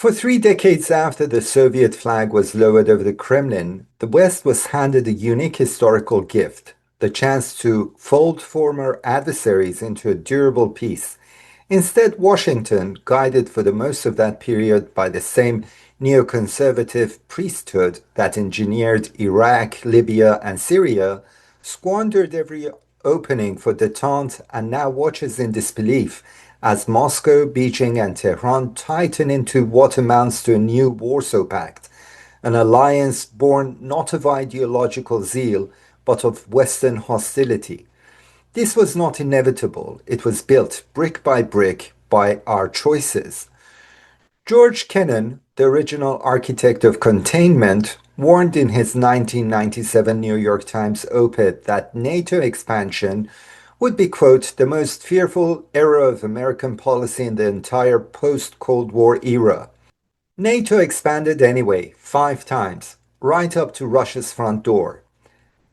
For 3 decades after the Soviet flag was lowered over the Kremlin, the West was handed a unique historical gift, the chance to fold former adversaries into a durable peace. Instead, Washington, guided for the most of that period by the same neoconservative priesthood that engineered Iraq, Libya, and Syria, squandered every opening for détente and now watches in disbelief as Moscow, Beijing, and Tehran tighten into what amounts to a new Warsaw Pact, an alliance born not of ideological zeal but of Western hostility. This was not inevitable. It was built brick by brick by our choices. George Kennan, the original architect of containment, warned in his 1997 New York Times op-ed that NATO expansion would be, quote, the most fearful era of American policy in the entire post-Cold War era. NATO expanded anyway, 5 times, right up to Russia's front door.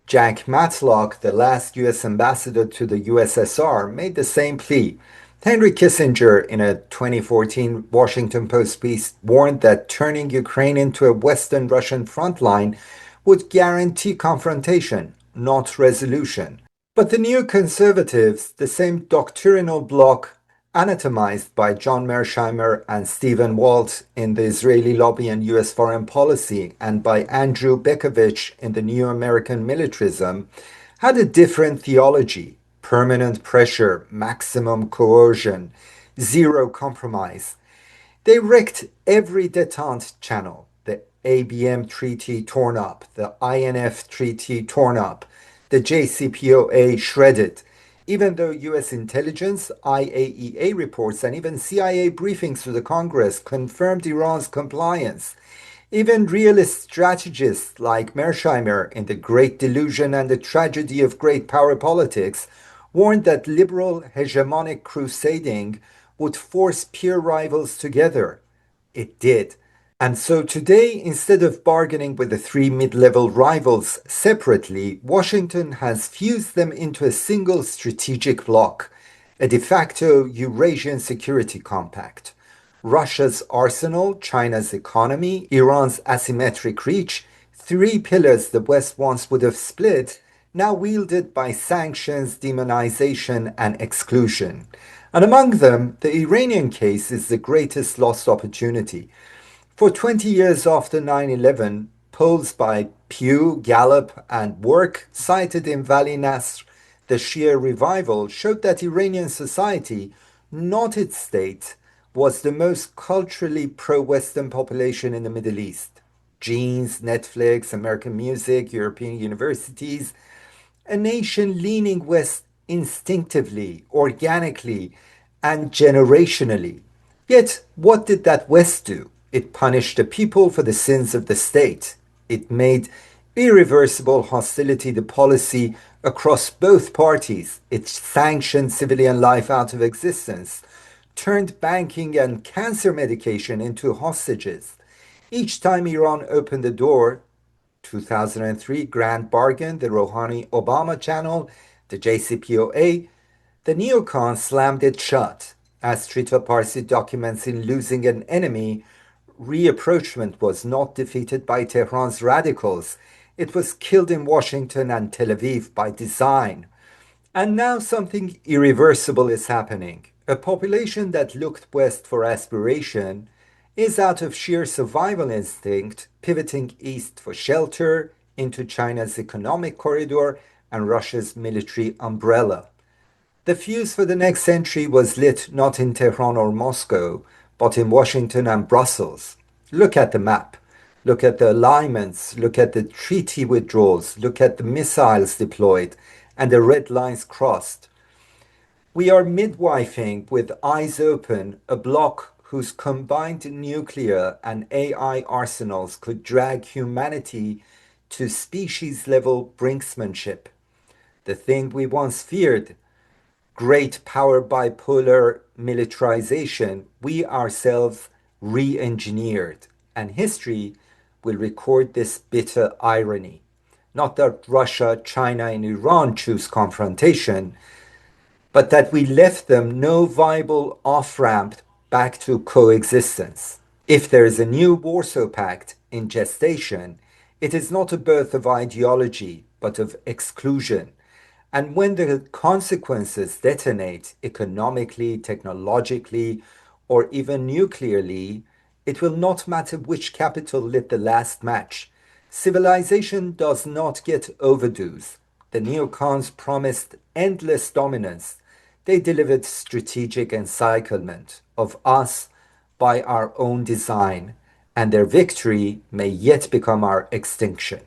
Jack Matlock, the last U.S. ambassador to the USSR, made the same plea. Henry Kissinger, in a 2014 Washington Post piece, warned that turning Ukraine into a Western Russian front line would guarantee confrontation, not resolution. But the new conservatives, the same doctrinal bloc anatomized by John Mearsheimer and Stephen Walt in the Israeli lobby and U.S. foreign policy and by Andrew Bekovich in the New American Militarism, had a different theology: permanent pressure, maximum coercion, zero compromise. They wrecked every détente channel: the ABM treaty torn up, the INF treaty torn up, the JCPOA shredded, even though US intelligence, IAEA reports, and even CIA briefings to the Congress confirmed Iran's compliance. Even realist strategists like Mearsheimer in The Great Delusion and the Tragedy of Great Power Politics warned that liberal hegemonic crusading would force peer rivals together. It did. And so today, instead of bargaining with the three mid-level rivals separately, Washington has fused them into a single strategic bloc, a de facto Eurasian security compact. Russia's arsenal, China's economy, Iran's asymmetric reach, three pillars the West once would have split, now wielded by sanctions, demonization, and exclusion. And among them, the Iranian case is the greatest lost opportunity. For 20 years after 9/11, polls by Pew, Gallup, and Work cited in Valley Nasr the Shia revival showed that Iranian society, not its state, was the most culturally pro-Western population in the Middle East. Jeans, Netflix, American music, European universities, a nation leaning west instinctively, organically, and generationally. Yet, what did that West do? It punished the people for the sins of the state. It made irreversible hostility the policy across both parties. It sanctioned civilian life out of existence, turned banking and cancer medication into hostages. Each time Iran opened the door, 2003 Grand Bargain, the Rouhani-Obama channel, the JCPOA, the neocons slammed it shut. As Trita Parsi documents in Losing an Enemy, reapproachment was not defeated by Tehran's radicals. It was killed in Washington and Tel Aviv by design. And now something irreversible is happening. A population that looked west for aspiration is, out of sheer survival instinct, pivoting east for shelter into China's economic corridor and Russia's military umbrella. The fuse for the next century was lit not in Tehran or Moscow, but in Washington and Brussels. Look at the map. Look at the alignments. Look at the treaty withdrawals. Look at the missiles deployed and the red lines crossed. We are midwifing with eyes open a bloc whose combined nuclear and AI arsenals could drag humanity to species-level brinksmanship. The thing we once feared, great power bipolar militarization, we ourselves re-engineered. And history will record this bitter irony. Not that Russia, China, and Iran choose confrontation, but that we left them no viable off-ramp back to coexistence. If there is a new Warsaw Pact in gestation, it is not a birth of ideology, but of exclusion. And when the consequences detonate economically, technologically, or even nuclearly, it will not matter which capital lit the last match. Civilization does not get overdues. The neocons promised endless dominance. They delivered strategic encirclement of us by our own design, and their victory may yet become our extinction.